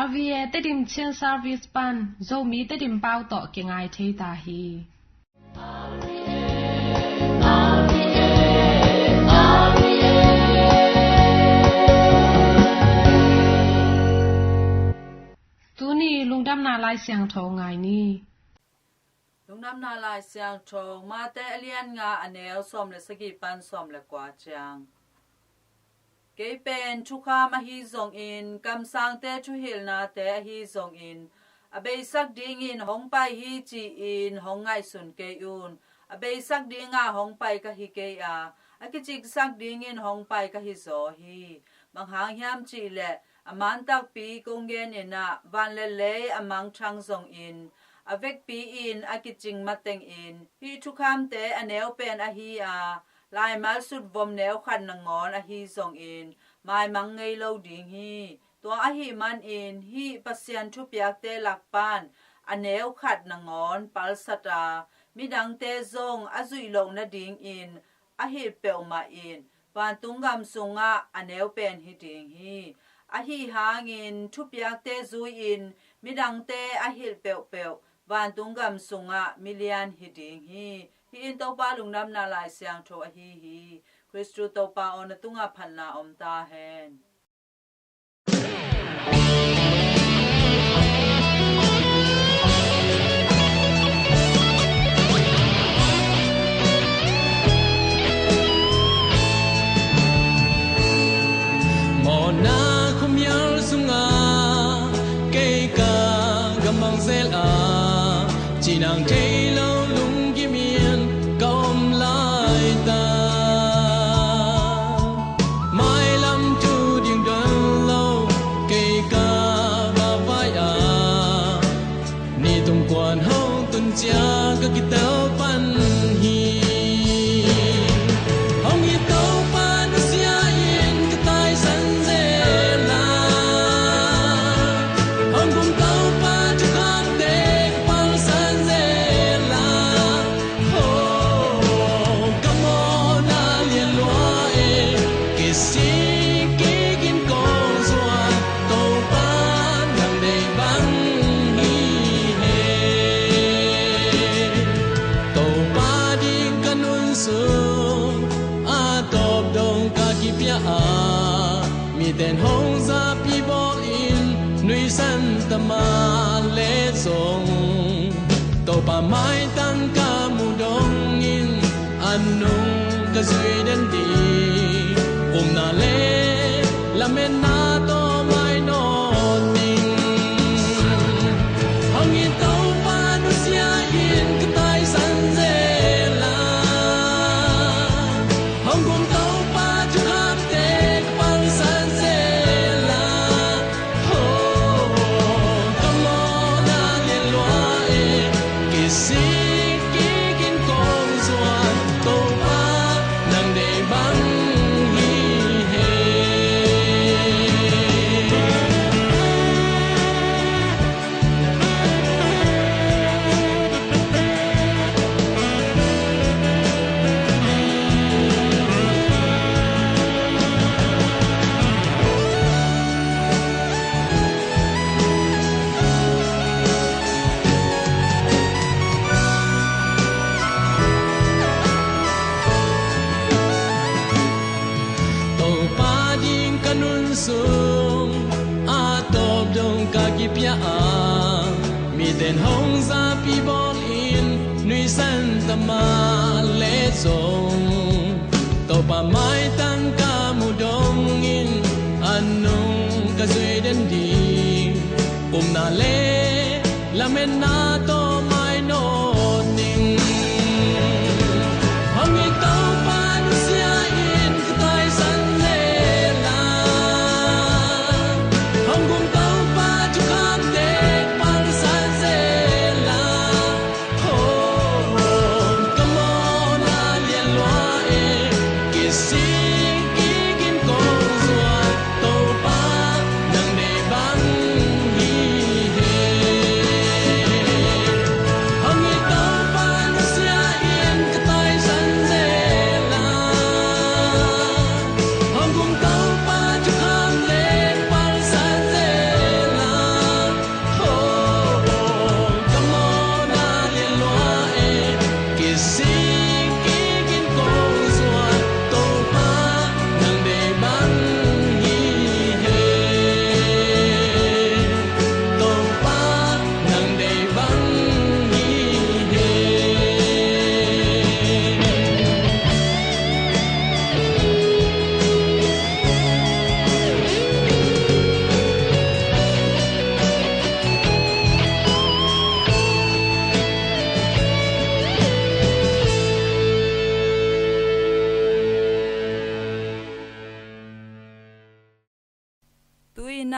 avie te dim chen service pan zo mi te dim pau to ke ngai thei ta hi tu ni lungdam na lai siang tho ngai ni lungdam na lai siang tho ma te alian nga anel som le sagi pan som le kwa chang ke pen chu kha ma hi zong in kam sang te chu hil na te hi zong in abe sak ding in hong pai hi chi in hong ngai sun ke un abe sak ding nga hong pai ka hi ke a akichik sak ding in hong pai ka hi zo hi mang hang hiam chi le aman tak pi kong gen ina van le le amang thang zong in avek pi in akiching mateng in hi chu kham te anel pen a hi a lai mal sut vom neu khan na ngon a hi zong in mai mang ngei lo ding hi to a hi man in hi pasian thu piak te lak pan aneu khat na ngon pal sata midang te zong azui lo na ding in a hi pe ma in pan tungam sunga aneu pen hi ding hi a hi hangin thu piak te zui in midang te a hi pe van tungam sunga million hi ding hi in to pa lungnam na lai siang tho a hi Christu to pa on tunga phanna om ta hen mona khumyal sunga ke ka gamang zel a chinang thailo lung gimian kom lai ta mai lam tu ding don lo ke ka ba vai a ni tung quan ho tun chia ka ki tao pan hi hong hi tao pan sia in ka tai san ze la hong kum tao pa chu kham te pal san ze la ho come on a lien loa e ke si ke gin ko zua to pa nang dei bang hi he to pa di kanun su a top dong ka ki pia a mi ten hong za pi bo in nui san ta ma le song to pa mai tang ka mu dong in an nung ka zui den di um na le la men na to mai no ting hong in to pa nu sia in ka tai san ze la hong kum to pa chu kham te ka pal san ze la ho come on a lien loa e ke si ke gin kong zua to pa nang dei bang hi he to pa ding kanun sung a top dong ka ki pia a mi ten hong za pi bol in nui san ta ma le song to pa mai tang ka mu dong in an nung ka zui den di na le la men na to mai no ning hong i tao pa nu sia in ka tai san le la hong kum tao pa chu kham te pang san se la ho come on a lien loa e ke si ki gin ko zua to pa nang nei bang hi he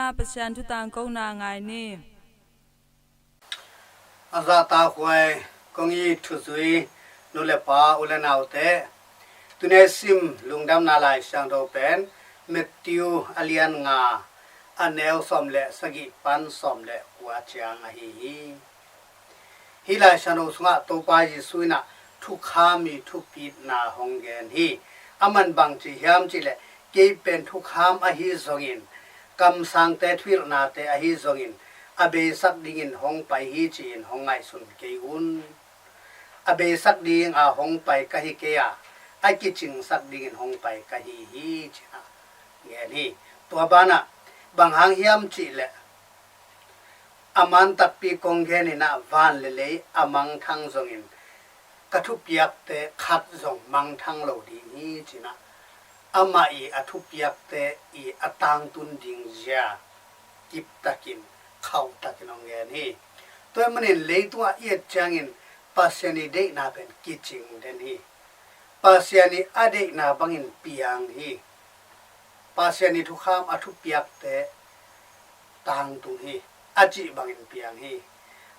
นาประชันทุตังกงนาไงนี่อาซาตาควยกงยีทุซุยนุเลปาอุเลนาวเตตุเนซิมลุงดำนาลายช่างโดเป็นเมติวอเลียนงาอันเนวสอมเลสกิปันสอมเลกัวจางอหีฮิลายช่างโดสงะตัวปายิสุยนะทุกขามีทุกปีนาหงเกนฮีอามันบังจียามจีเลเก็บเป็นทุกขามอหีซงินกำสังเตทวิลนาเตอหีซงินอเบสักดิ่งหงไปฮีจีนหงไงสุนเกยุนอเบสักดิ่งหงไปกะฮิเกียไอกิจิงสักดิ่งหงไปกะฮิฮีจีนะเงี้ยนี่ตัวบ้านะบางหางยามจีเลอามันตับปีกงเกนินะวันเลอามังทังซงินกระทุบยักเตขัดซงมังทังโลดีนี้จีนะอามาอีอทุบยักเตอีอตังตุนดิงเจียกิบตะกินเข้าตะกินองเงี้ยนี่ตัวมันเห็นเลยตัวเอียดจังอินปัสยานีเด็กนาเป็นกิจิงเดนี่ปัสยานีอเด็กนาบังอินปียงฮีปัสยานีทุกขามอทุบยักเตตังตุฮีอาจิบังอินปียงฮี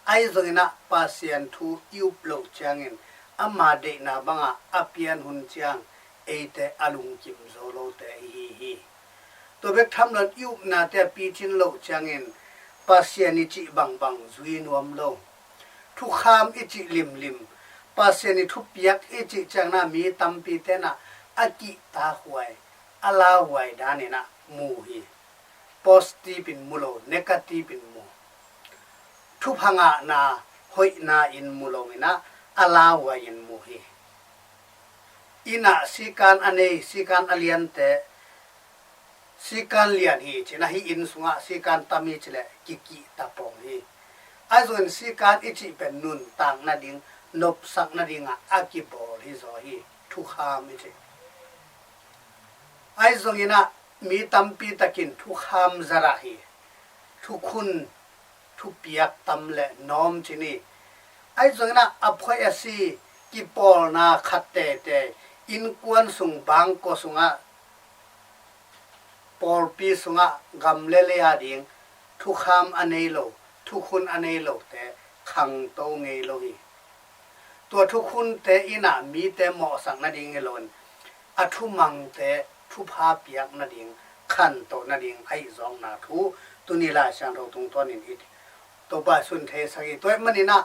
ไอ้ตรงนั้นปัสยานทูยูปโลจังอินอามาเด็กนาบังอาเปียนหุ่นจังเอเตอลุงจิมโซโลเตฮีตัวเบกทำรถยูปนาเตปีจินโลจังอินปัสยานิจิบังบังจุยนวมโลทุกขามอิจิลิมลิมปัสยานิทุบยักอิจิจังนามีตัมปีเตนะอากิตาหวยอาลาหวยดานินะมูฮีโพสตีปินมูโลเนกาตีปินมูทุบหงานาหอยนาอินมูโลมินะอาลาหวยอินมูฮีอินะสิการอเนสิการอเลียนเตสิการเลียนฮีจินะฮีอินสุงะสิการตามีจิเลกิกิตาปองฮีอาส่วนสิการอิจิเป็นนุนต่างนาดิงนบสักนาดิงอากิบอลฮิโซฮีทุกขามอิจิไอส่วนนะมีตัมปีตะกินทุกขามซาระฮีทุกคุณทุกเปียกตัมเลน้อมจินีไอส่วนนะอภัยสีกิปอลนาขัดเตเตอินกวนสุงบางก็สุงะปอลปีสุงะกำเลเลยอาดิงทุกขามอเนโลทุกคุณอเนโลแต่ขังโตเงโลฮีตัวทุกคุณแต่อินะมีแต่เหมาะสังนาดิงเงลนอทุมังแต่ทุพาเปียกนาดิงขันโตนาดิงไอซองนาทุตุนิลาช่างเราตรงตัวนินอิดตัวป้าสุนเทสกิตัวมันนี่นะ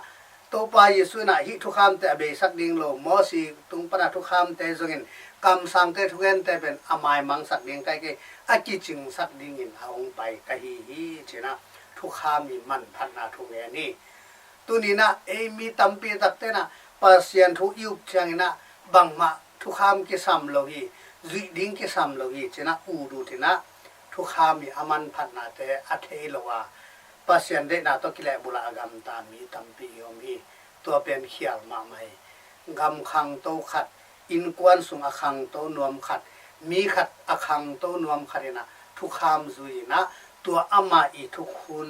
ตัวป้าเยซูนะฮิทุกขามแต่เบสักดิงโลมอสีตุงปนาทุกขามแต่จงอินกำสังเตทุกเงินแต่เป็นอามายมังสักดิงไกเกอากิจิงสักดิงอินหงไปกะฮีฮีเจนะทุกขามีมันพันนาทุเงนี่ตุนี้นะเอมีตัมปีตักเตนะปัสยันทุยุบจังนะบังมาทุกขามกิสัมโลฮีจุดิงกิสัมโลฮีเจนะอูดูเทนะทุกขามีอามันพันนาเตอัเทโลวาปัสยันเดนะตกิเลบุลากรรมตามีตัมปียอมีตัวเป็นเขียวมาไม่กำคังโตขัดอินกวนสุงอคังโตนวมขัดมีขัดอคังโตนวมขัดนะทุกขามจุยนะตัวอามาอีทุกคน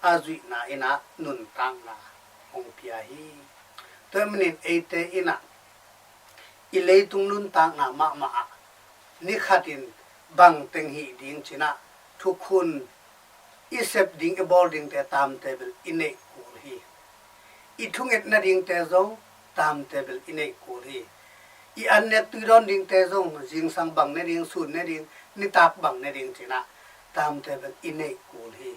อาจุยนะอินะนุนตังนะองเปียฮีตัวมันเอเตอินะอิเลตุงนุนตังนะมานิขัดินบังเต็งฮีดิงจินะทุกคนอิเซบดิงอบอลดิงแต่ตามเทเบิลอินเนกูฮีอิทุงเอ็ดนาดิงแต่ซงตามเทเบิลอินเนกูฮีอีอันเนตุรอนดิงแต่ซงจิงสังบังเนดิงสุนเนดิงนิตากบังเนดิงจินะตามเทเบิลอินเนกูฮี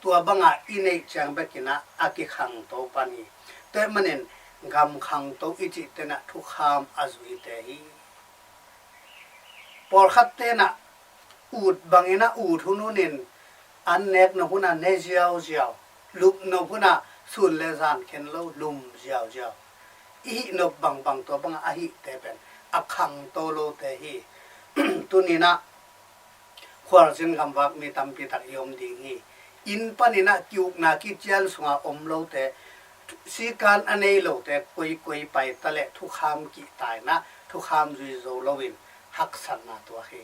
ตัวบังอินเนจังเบกินะอากิขังโตปานีแต่มันเองกำขังโตอิจิเตนะทุกขามอาจุยเตฮีปอลขัดเตนะอูดบังเอนะอูดหุนุนินอันเนกนพุนะเนเจียวลุกนพุนะสุนเลซานเข็นโลลุมเจียวอีนบบังตัวบังอาหิเตเป็นอักขังโตโลเตฮีตุนีนะขวาสินคำวักมีตัมปีตักยมดิงฮีอินปนินะกิวนาคิเจลสุงาอมโลเตสีการอเนโลเตกุยไปตะเลทุกขามกิตายนะทุกขามจุยโซโลวินหักสันนาตัวฮี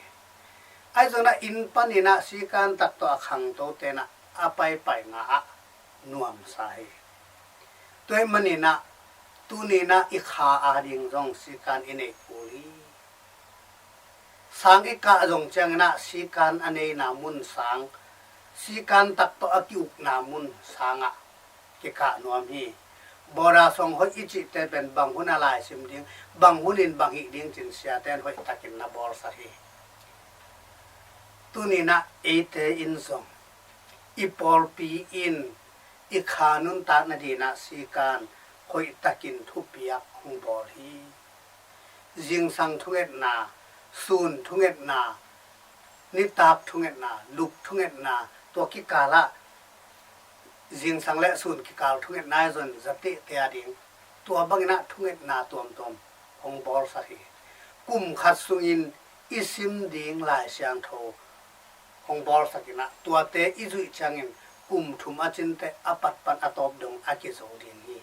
ไอ้จนะอินปนินะสีการตักตัวขังโตเตนะอาไปงานวมสายตัวมันนี่นะตุนีนะอิขาอาดิงจงสีการอินเอกุลีสังอิกะจงจังนะสีการอเนนามุนสัง si kan tak to akiuk namun sanga ke ka nuam hi bora song hoi ichi te ben bang hun alai sim ding bang hunin bang hi ding chin sia ten hoi takin na bor sa hi tunina ete in song ipol pi in i khanun ta na dina si kan hoi takin thupiak hung bor hi jing sang thunget na sun thunget na nitap thunget na luk thunget na to ki kala jing sang le sun ki kal thunget na zon zati te ading to bangina thunget na tom tom hong bor sa hi kum khat sungin isim ding lai siang tho hong bor sa kina to te izui changin kum thum achin te apat pan atop dong aki zo ding hi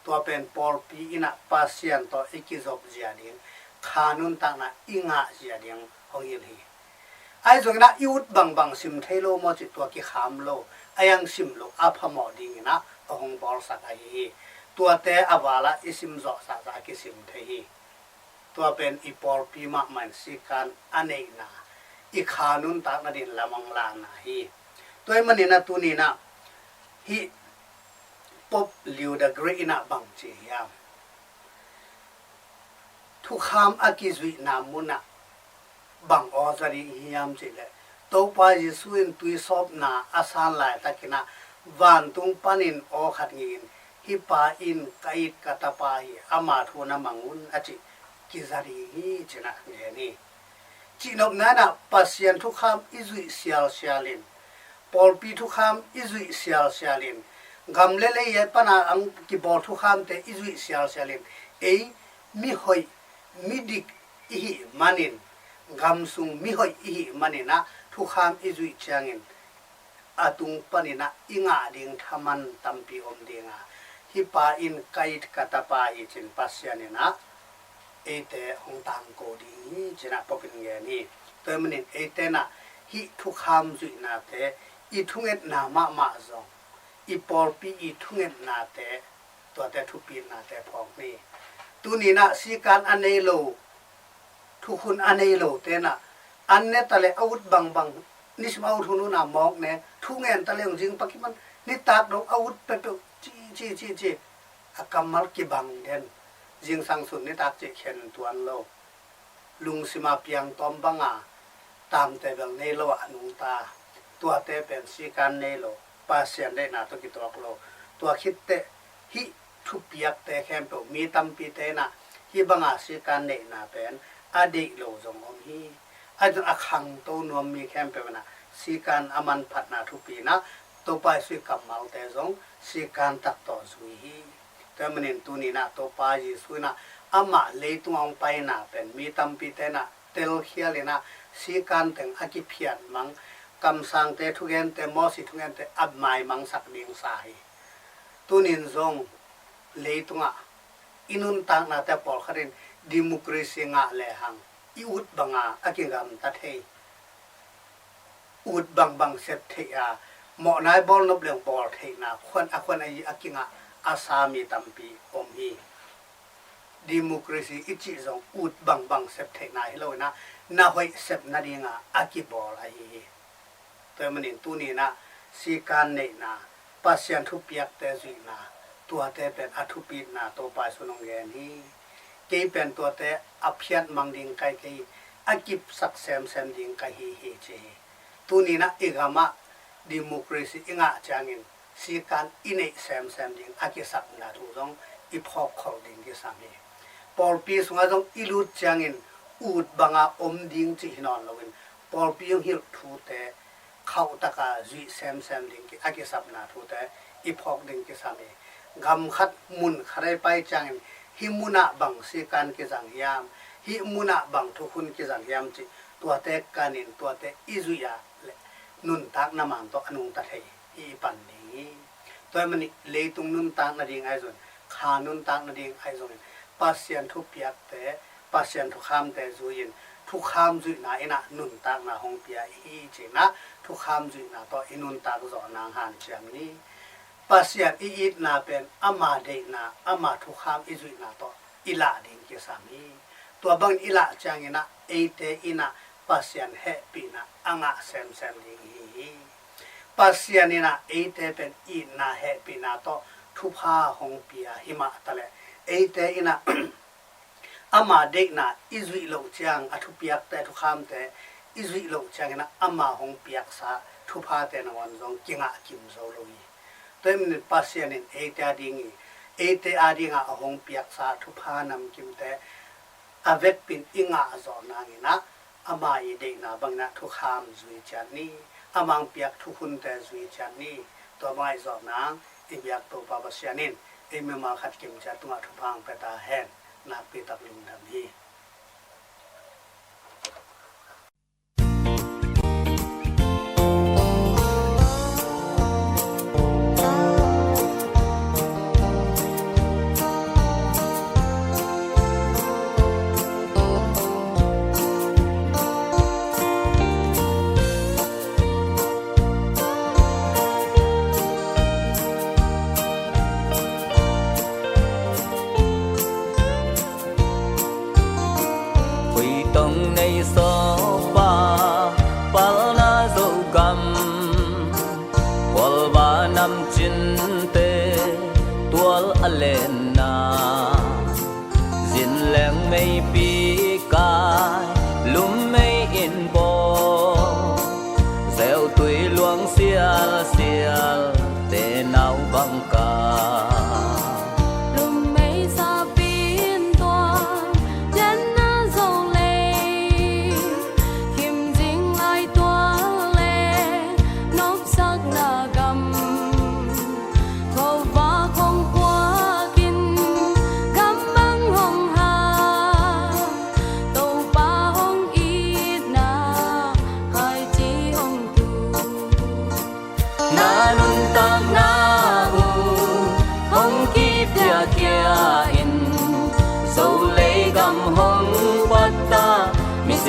to pen por pi ina pasian to ikizop zia ding khanun ta na inga zia ding hong yin hi ai zong na yut bang bang sim thelo mo chi to ki kham lo ayang sim lo aphamo ding na hong bor sa hi to te awala isim zo sa sa ki sim the hi to pen ipor pi ma man si kan anei na i khanun ta na din lamang la na hi toy manina tunina hi pop liu da greina bang chi ya thu kham akizui namuna bang ozari hiam chile to pa yisuin tui sop na asan lai takina van tung panin o khat ngin hi pa in kait katapa hi ama thuna mangun achi kizari hi china ni chinop nana pasien thu kham izui sial sialin polpi thu kham izui sial sialin gamle le ye pana ang ki bor thu kham te izui sial sialin ei mi hoi midik ihi manin gamsung mi hoi ihi manina thu kham izui changin atung panina inga ding thaman tampi om dinga hi pa in kait katapa hi chin pasyanina ete hong tang ko ding china popin nge ni tomanin ete na hi thu kham zui na te i thunget na ma zong i por pi i thunget na te to te thu pi na te phok ni tu ni na si kan anei lo thu khun anei lo te na anne tale out bang bang nisma out hunu na mok ne thu ngen tale jing pakiman ni tak do out pe pe chi akamal ki bang den jing sang sun ni tak che khen tuan lo lung sima piang tom banga tam te bel nei lo anung ta tua te pen si kan nei lo pasien de na to ki tok lo tua khit te hi thu piak te khem pe mi tam pi te na hi banga si kan nei na pen adi lo jong om hi ajun akhang to nom mi khem pe na si kan aman phat na thu pi na to pai si kamal te jong si kan tak to sui hi tamanin tu ni na to pa ji suina ama leitung pai na pen mi tam pi te na tel khialina si kan teng aki phian mang kam sang te thugen te mo si thugen te ab mai mang sak ding sai tunin zong leitunga inun tang na te por kharin democracy nga le hang i ut banga akingam ta thei ut bang bang set thei a mo nai bol nop leng bol thei na khon ai akinga asami tampi om hi democracy ichi zong ut bang bang set thei na hello na hoi set na dinga akibol ai tomanin tu ni na si kan nei na pasien thu piak te zui na tua te pen athu pi na to pa sunong ge ni ke pen to te aphiat mang ding kai ke akip sak sem ding kai hi che tu ni na igama democracy inga changin si kan ine sem ding akisak na thu jong i phok khol ding ki sami por pi sunga jong ilut changin ut banga om ding chi hinon lowin por pi yong hil thu te khau taka zui sem ding ki akisap na thu te i phok ding ki sami gam khat mun khare pai changin hi muna bang si kan ki jang yam hi muna bang thu khun ki jang yam chi tua te kanin tua te izuya nun tak na man to anung ta thei i pan ni toy mani leitung nun tak na ding ai zon kha nun tak na ding ai zon pasien thu piak te pasien thu kham te zuin thu kham zui na ina nun tak na hong pia hi che na thu kham zui na to inun tak zo na han cham ni pasien i it na pen ama de na ama thu kham i zui na to ila ding ke sami to bang ila chang ina ate ina pasien happy na anga sem ding hi ปัสยานินะเอเตเป็นอินาเฮปินาโตทุพาหงปียหิมะตะเลเอเตอินะอามาเด็กนะอิซุยโลจังอทุปียกแต่ทุกคำแต่อิซุยโลจังนะอามาหงปียกสาทุพาแต่นวันจงกิงะกิมโซโลยตัวมันปัสยานินเอเตอาดิงเอเตอาดิงะหงปียกสาทุพานำกิมแต่อเวกปินอิงะจอนางนะอามาอีเด็กนะบังนะทุกคำจุยจันนี้อามังปียกทุกคนแต่จุยจันนี้ตัวไม่จอนางอิบยักตัวปัสยานินเอเมมาขัดกิมจัตุงะทุพังเปตาแหนนักปีตักลุงดำฮี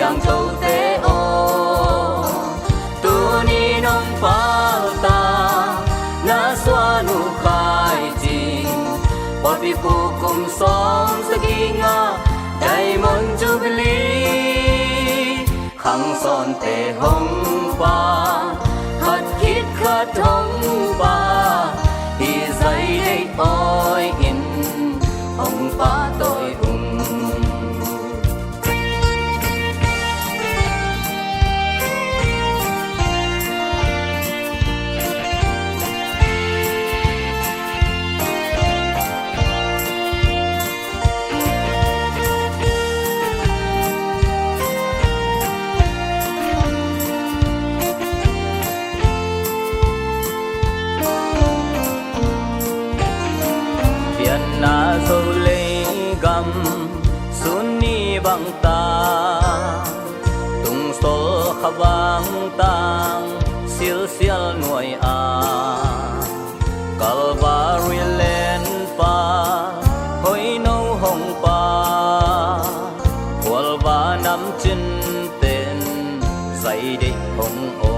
像头的哦，杜尼农巴达，那索努开金，我比不公松斯基亚，大门朱比利，康松的红巴，ขัดคิดขัดทงบาที่ใจได้อ้อยอินองฟ้าโดยอุ่นna so le gam sunni bang ta tung sol khawang tang sil sil nuai a kalvari len pa hoi no hong pa kwal ba nam chin ten sai de hong o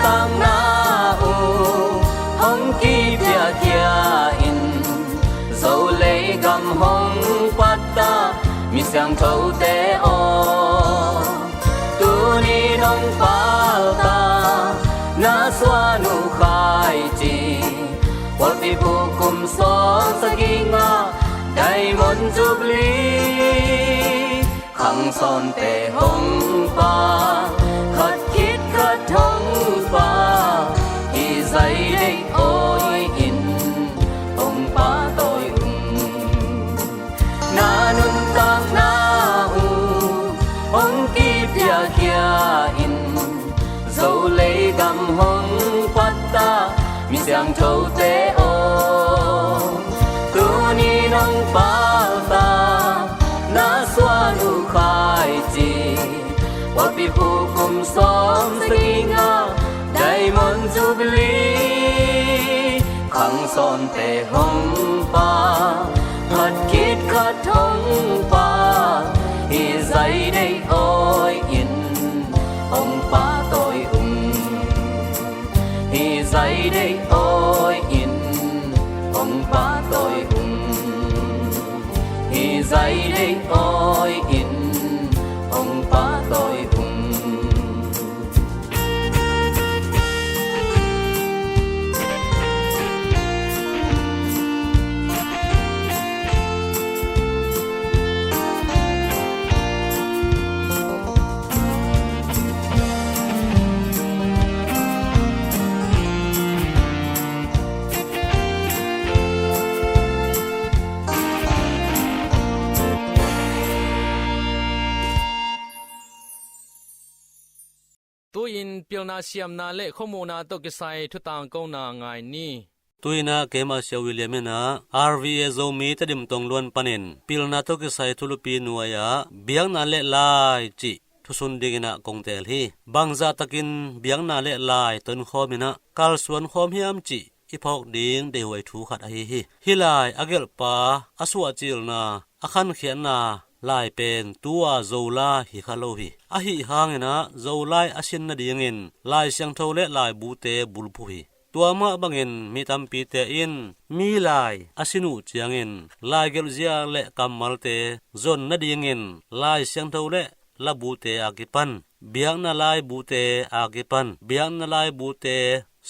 tang na u hong ki pia kia in zo le gam hong patta mi sang thâu te o tu ni nong pa ta na swa nu khai chi wa pi bu kum so sa gi nga dai mon jubli khang son te hong pa khat kit khat thong pa hi zai dei oi in ong pa toi na nun tang na u ong ki pia kia in zo le gam hong patta mi sang thâu te o tu ni nong pa ta na swa nu khai chi wa pi pu ามแต่ห้องป่าหัดคิดขัดท้องป่าให้ใจได้อ้อยอินห้องป่าต่อยให้ใจได้อ้อยอินห้องป่าต่อยให้ใจได้อ้อยอินห้องป่าต่อยตัวอินเปียวนาเซียมนาเล่ข้อมูลนาตกิไซทุตางกงนาไงนี่ตุยนาเกมาเชียววิลเลียมนะ RVA โซมีตดิมตงล้วนปนินปิลนาตกิไซทุลุปีนัวยาเบียงนาเล่ลายจิทุสุนดิกนะกงเตลฮีบางซาตะกินเบียงนาเล่ลายตนขอมินะกาลสวนขอมฮิอัมจิอีพอกดิงเดหวยทูขัดฮิลายอเกลปาอสวาจิลนาอคันเขียนนาลายเป็นตัวโซลาฮิคาโลฮีอหิหางนะโซลายอสินนาดีงินลายเสียงโทเลลายบูเตบุลพุฮีตัวมาบังอินมีตัมปีเตอินมีลายอสินุจียงอินลายเกลเซียเลกัมมัลเตจนนาดีงินลายเสียงโทเลลาบูเตอากิปันเบียงนาลายบูเตอากิปันเบียงนาลายบูเต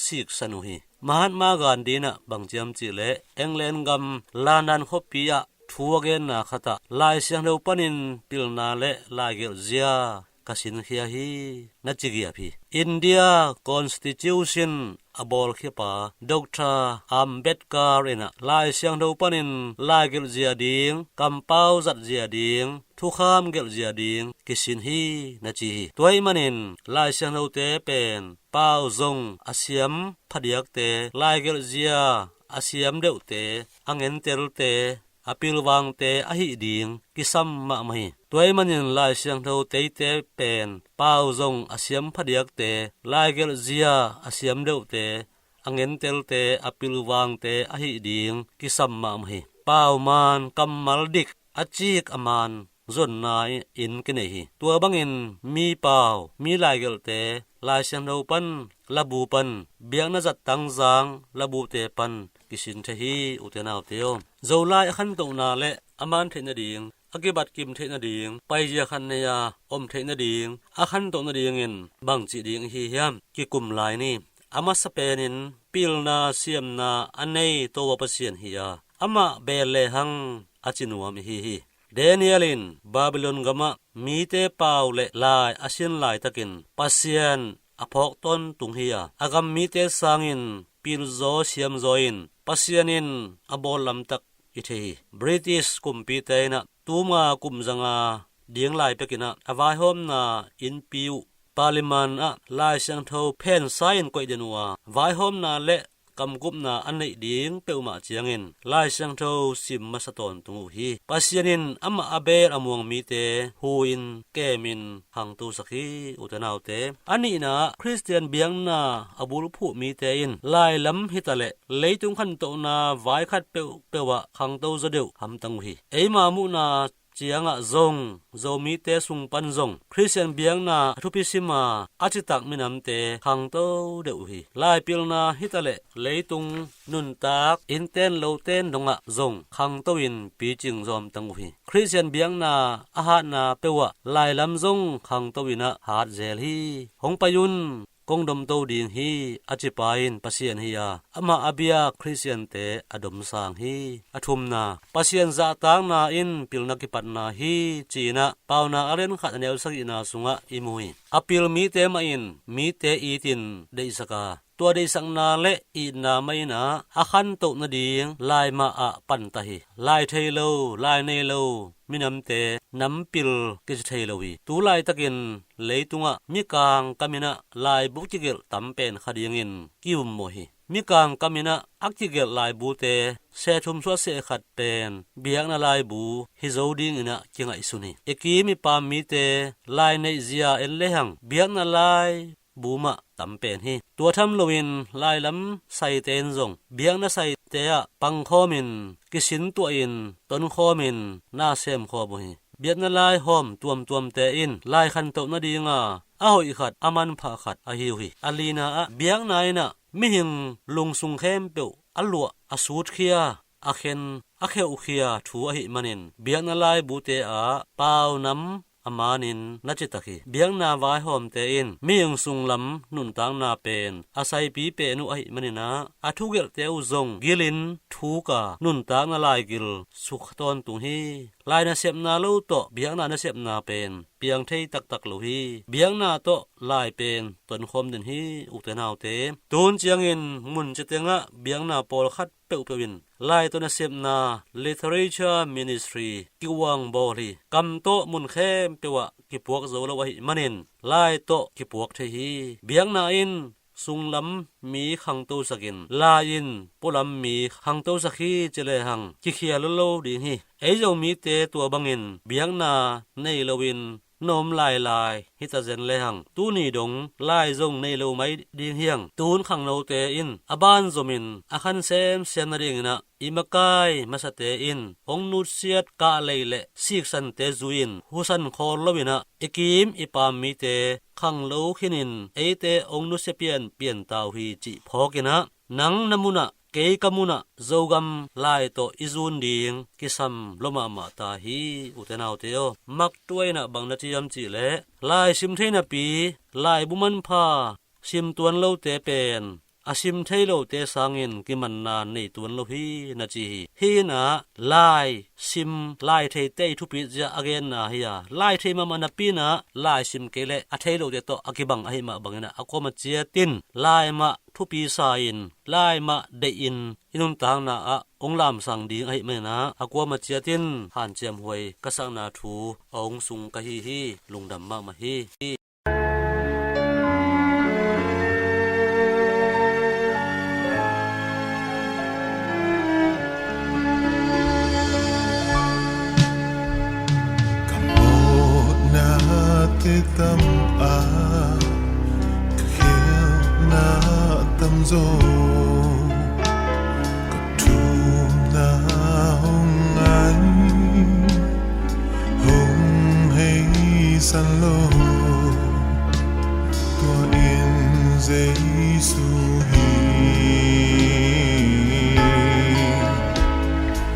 สิกสนุฮีมหัตมากันดีนะบังเจียมจิเลเอ็งเลนกัมลานันขปียะทัวเกนนาขตะลายเสียงเดวปันินปิลนาเลลายเกลเซียกสินเฮียฮีนัจิกิยาพีอินเดียคอนสติทิวชันอบอลขีปาดรอัมเบดการ์นะลายเสียงเดวปันินลายเกลเซียดิงกัมเปาจัดเซียดิงทุกขามเกลเซียดิงกสินฮีนัจิฮีตัวมันินลายเสียงเดวเตเป็นเปาซงอาเซียมพเดียกเตลายเกลเซียอาเซียมเดวเตอังเอ็นเตลเตอพิลวังเตอหิดิงกิซัมมะมหิตัวมันยังลายเสียงเท่าเตเตเป็นเป้าจงอาเซียมพเดียกเตลายเกลเซียอาเซียมเดวเตอังเงินเตลเตอพิลวังเตอหิดิงกิซัมมะมหิเป้ามันกัมมัลดิกอจิกอมันจนนายอินกันเองตัวบังอินมีเป้ามีลายเกลเตลายเสียงเท่าปันระบุปันเบียงน่าจัดตั้งจางระบุเตปันกิสินเทฮีอุเทนาวเตียวโจลายขันตนาเละอามันเทนดิงอากิบัดกิมเทนดิงไปเจียขันเนียอมเทนดิงอาขันตนดิงเงินบังจีดิงฮียมกิกุมลายนี่อามาสเปนินปิลนาเซียมนาอันเนยตัวปเสียนฮียอามาเบลเลหังอาจินวมฮีเดนิเอลินบาบิลอนกามะมีเตปาวเลลายอาเซียนลายตะกินปเสียนอพอกต้นตุงฮียอากามมีเตสังอินปิลโซเซียมโซอินpasianin abol lamtak ithi british kumpite na tuma kumjanga ding lai pekina awai hom na in piu parliament a lai sang tho pen sign koi denwa vai hom na le kamgup na anei ding peuma chiangin lai sang tho sim masaton tungu hi pasianin ama aber amuang mi te huin kemin hangtu sakhi utanaute ani na christian biang na abul phu mi te in lai lam hitale leitung khan to na vai khat pewa hangto zadeu ham tang hi eima mu na chianga zong zomi te sung pan zong christian biang na thupisima achitak minam te hangto deu hi lai pilna hitale leitung nun tak inten loten donga zong hangto in pi ching zom tang hi christian biang na aha na pewa lai lam zong hangto ina hat zel hi hongpayun kong dom to ding hi achipain pasien hi ya ama abia christian te adom sang hi athum na pasien za tang na in pilna ki patna hi china pauna aren khat anel sakina sunga imui apil mi te ma in mi te itin dei sakaตัวได้สังนาเละอีนาไม่นะอาคันโตนาดีงลายมาอะปันตาหิลายเทโลลายเนโลมินำเตน้ำปิลกิจเทโลวีตูลายตะกินเลยตุงะมีกางกามินะลายบุกจิเกลตำเป็นคดีงินกิวโมหิมีกางกามินะอักจิเกลลายบูเตเซทุมสวเสขัดเป็นเบียงนาลายบูฮิโซดิงอินะจิงไอสุนีเอกีมีปามมีเตลายในเซียเอลเลหังเบียงนาลาย บูมะตำเป็นฮีตัวทำโลวินลายลำใส่เตนซงเบียงน่ะใส่เตะปังข้อมินกิสินตัวอินต้นข้อมินน่าเซมข้อบุฮีเบียดน่ะลายหอมตวมเตอินลายคันโตน่ะดีงาอาหอยขัดอามันผาขัดอาหิวฮีอาลีนาอะเบียงนายน่ะมิหิงลุงสุงเข้มเปียวอัลลัวอสูดเคียอาเคนอาเคอุเคียถูอหิมันินเบียงน่ะลายบูเตอาเปล่าน้ำอามานินนัจิตะคีเบียงนาวายหอมเตอินมียงสุงลำนุนตังนาเป็นอาศัยปีเปนุอหิมันินาอาทุเกลเตอุซงกิลินทูกานุนตังนาลายกิลสุขตอนตุงฮีลายนาเสพนาลูโตเบียงนาเสพนาเป็นเปียงเทตักลูฮีเบียงนาโตลายเป็นตนคมดินฮีอุเตนาวเตตูนเจียงอินมุนจิเตงะเบียงนาปอลคัดเปอุเปวินลายตัวนาเสพนา literature ministry กิวังบอลีกำโตมุนเข้มเปวะกิปวกโซลวะหิมันินลายโตกิปวกเทฮีเบียงนาอินสุงลำมีขังโตสกินลายินปุลำมีขังโตสกีเจเลหังกิเขียลโลดีฮีเอเจ้ามีเตตัวบังอินเบียงนาในลวินนมลายฮิตาเซนเลหังตูนีดงลายซงในโลไมดิงเฮียงตูนขังโนเตอินอบานซมินอาคันเซมเซนริงนะอิมกายมาสเตอินองนุเซียดกาเลเลสิกสันเตจุอินหุสันคอลวินะอิกิมอิปามมีเตขังโลขินินเอเตองนุเซเปียนตาวฮีจิพอกินะนังนมุนะเกยกมุนะโจกัมลายโตอิจุนดิงกิสัมลมามาตาฮีอุเตนาวเตโอมักตัวนะบังนาจิยมจิเลลายซิมเทนะปีลายบุมันพาซิมตวนโลเตเป็นอาซิมเทโลเตสังอินกิมันนานในตวนโลฮีนาจีฮีนะลายซิมลายเทเตทุปิจะอเกนนะฮียลายเทมามันปีนะลายซิมเกเลอะเทโลเตโตอะกิบังอะฮิมาบังนะอะโคมาเจียตินลายมาทุปีสาอินลายมาเดอินอินุนตางนาอะองลามสังดีงอะฮิเมนะอะกัวมาเจียตินหันเจียมหวยกะสังนาทูองสุงกะฮีลุงดำมาฮีtâm a khiêu na tâm dô thum na hồng anh hồng hay san lô tua in Giêsu hi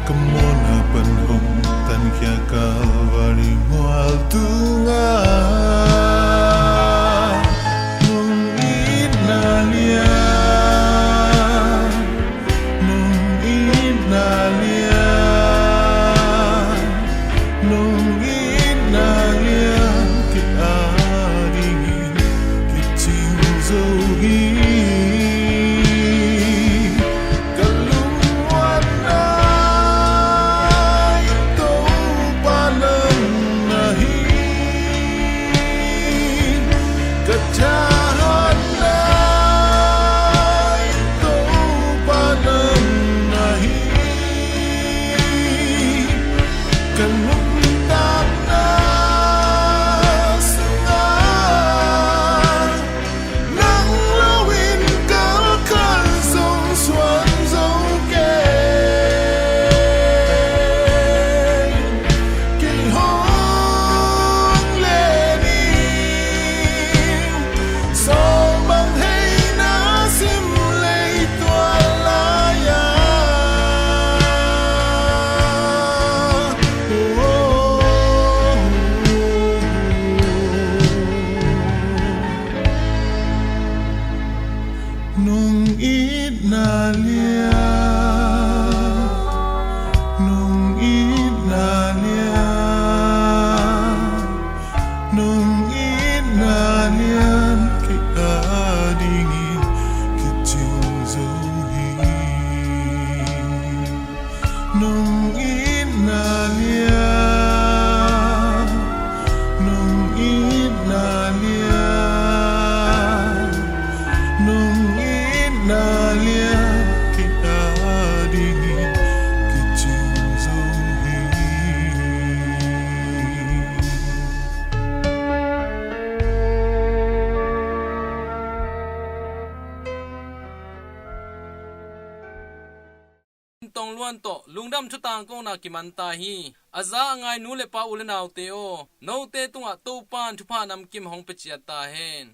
kamona pan hồng tan kia Calvary mual tunga Kan tong luan to lungdam chutang ko na kiman ta hi aza ngai nu le pa ulenaw te o no te tunga to pan thupa nam kim hong pechia ta hen